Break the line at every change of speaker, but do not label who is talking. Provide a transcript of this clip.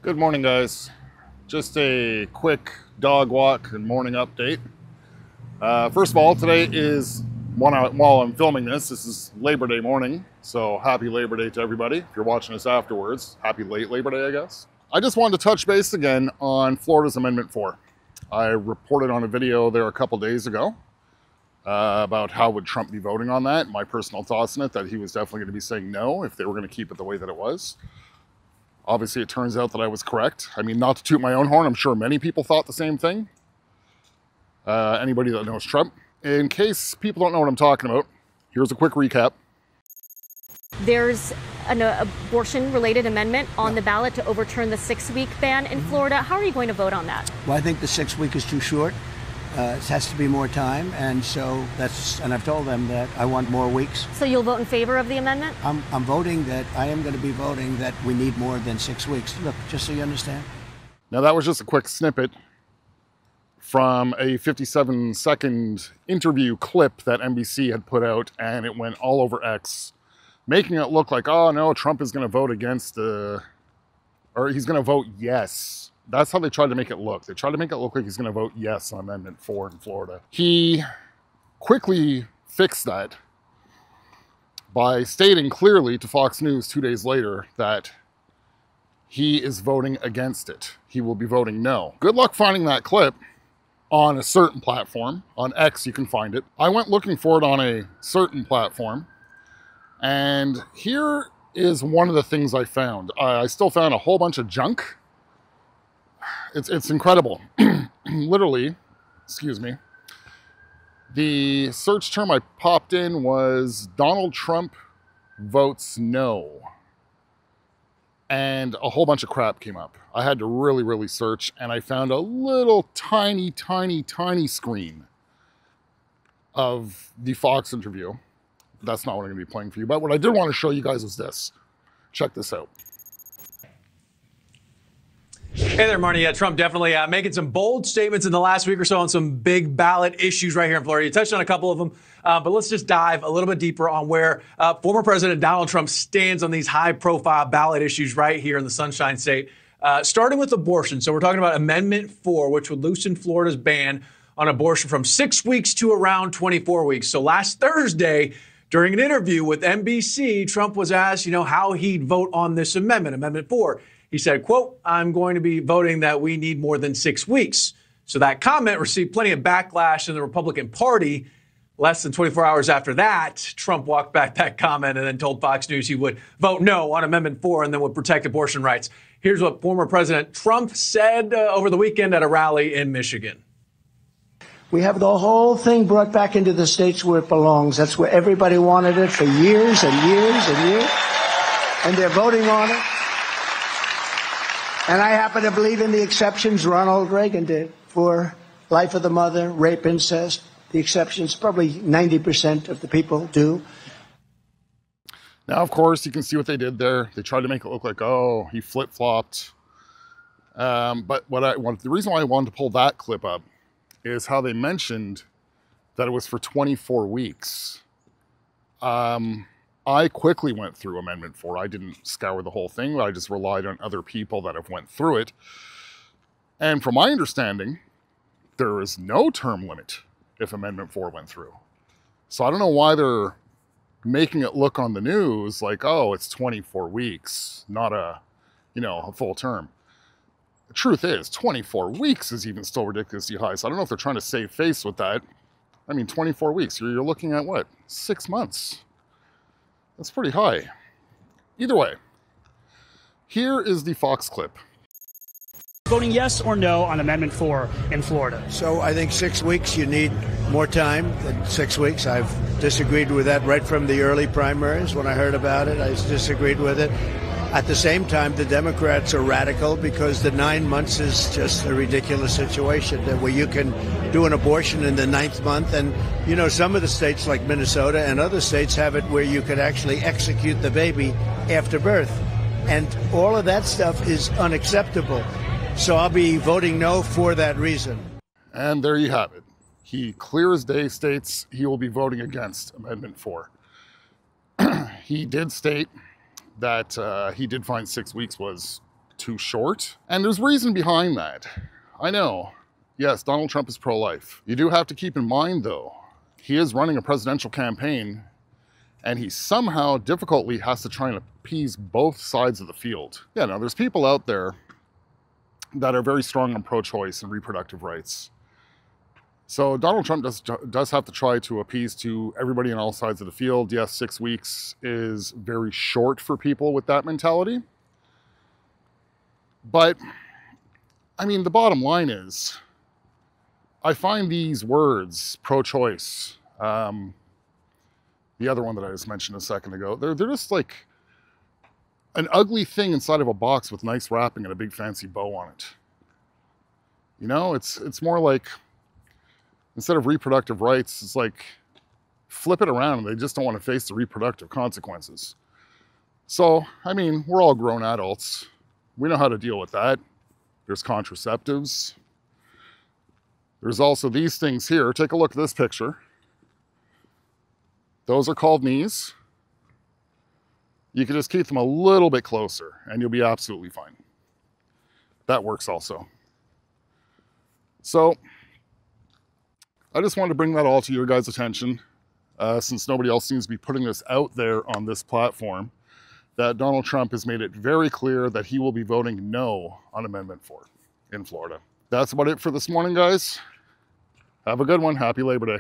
Good morning, guys. Just a quick dog walk and morning update. First of all, today is, while I'm filming this is Labor Day morning, so happy Labor Day to everybody. If you're watching this afterwards, happy late Labor Day, I guess. I just wanted to touch base again on Florida's Amendment 4. I reported on a video there a couple days ago about how would Trump be voting on that. My personal thoughts on it, that he was definitely going to be saying no if they were going to keep it the way that it was. Obviously, it turns out that I was correct. I mean, not to toot my own horn, I'm sure many people thought the same thing. Anybody that knows Trump. In case people don't know what I'm talking about, here's a quick recap.
There's an abortion-related amendment on the ballot to overturn the 6-week ban in Florida. How are you going to vote on that?
Well, I think the 6-week is too short. It has to be more time, and so and I've told them that I want more weeks.
So you'll vote in favor of the amendment?
I'm voting that I am going to be voting that we need more than 6 weeks. Look, just so you understand.
Now that was just a quick snippet from a 57-second interview clip that NBC had put out, and it went all over X, making it look like, oh no, Trump is going to vote against or he's going to vote yes. That's how they tried to make it look. They tried to make it look like he's going to vote yes on Amendment 4 in Florida. He quickly fixed that by stating clearly to Fox News 2 days later that he is voting against it. He will be voting no. Good luck finding that clip on a certain platform. On X, you can find it. I went looking for it on a certain platform, and here is one of the things I found. I still found a whole bunch of junk. It's incredible. Literally, excuse me. The search term I popped in was Donald Trump votes no. And a whole bunch of crap came up. I had to really search, and I found a little tiny screen of the Fox interview. That's not what I'm going to be playing for you, but what I did want to show you guys was this. Check this out.
Hey there, Marty. Yeah, Trump definitely making some bold statements in the last week or so on some big ballot issues right here in Florida. You touched on a couple of them, but let's just dive a little bit deeper on where former President Donald Trump stands on these high-profile ballot issues right here in the Sunshine State, starting with abortion. So we're talking about Amendment 4, which would loosen Florida's ban on abortion from 6 weeks to around 24 weeks. So last Thursday, during an interview with NBC, Trump was asked, how he'd vote on this amendment, Amendment 4. He said, quote, "I'm going to be voting that we need more than 6 weeks." So that comment received plenty of backlash in the Republican Party. Less than 24 hours after that, Trump walked back that comment and then told Fox News he would vote no on Amendment 4 and then would protect abortion rights. Here's what former President Trump said over the weekend at a rally in Michigan.
We have the whole thing brought back into the states where it belongs. That's where everybody wanted it for years and years and years. And they're voting on it. And I happen to believe in the exceptions Ronald Reagan did for life of the mother, rape, incest. The exceptions, probably 90% of the people do.
Now, of course, you can see what they did there. They tried to make it look like, oh, he flip-flopped. But the reason why I wanted to pull that clip up is how they mentioned that it was for 24 weeks. I quickly went through Amendment 4. I didn't scour the whole thing, but I just relied on other people that have went through it. And from my understanding, there is no term limit if Amendment 4 went through. So I don't know why they're making it look on the news like, oh, it's 24 weeks, not a full term. The truth is, 24 weeks is even still ridiculously high. So I don't know if they're trying to save face with that. I mean, 24 weeks, you're looking at what? 6 months. That's pretty high. Either way, here is the Fox clip.
Voting yes or no on Amendment 4 in Florida.
So I think 6 weeks, you need more time than 6 weeks. I've disagreed with that right from the early primaries. When I heard about it, I disagreed with it. At the same time, the Democrats are radical because the 9 months is just a ridiculous situation where you can do an abortion in the 9th month. And, some of the states like Minnesota and other states have it where you could actually execute the baby after birth. And all of that stuff is unacceptable. So I'll be voting no for that reason.
And there you have it. He clear as day states he will be voting against Amendment 4. He did state that he did find 6 weeks was too short. And there's reason behind that. I know. Yes, Donald Trump is pro-life. You do have to keep in mind, though, he is running a presidential campaign, and he somehow difficultly has to try and appease both sides of the field. Yeah, now there's people out there that are very strong on pro-choice and reproductive rights. So Donald Trump does have to try to appease to everybody on all sides of the field. Yes, 6 weeks is very short for people with that mentality. But, I mean, the bottom line is, I find these words, pro-choice, the other one that I just mentioned a second ago, they're just like an ugly thing inside of a box with nice wrapping and a big fancy bow on it. You know, it's more like, instead of reproductive rights, it's like, flip it around. They just don't want to face the reproductive consequences. So, I mean, we're all grown adults. We know how to deal with that. There's contraceptives. There's also these things here. Take a look at this picture. Those are called knees. You can just keep them a little bit closer and you'll be absolutely fine. That works also. So, I just wanted to bring that all to your guys' attention, since nobody else seems to be putting this out there on this platform, that Donald Trump has made it very clear that he will be voting no on Amendment 4 in Florida. That's about it for this morning, guys. Have a good one. Happy Labor Day.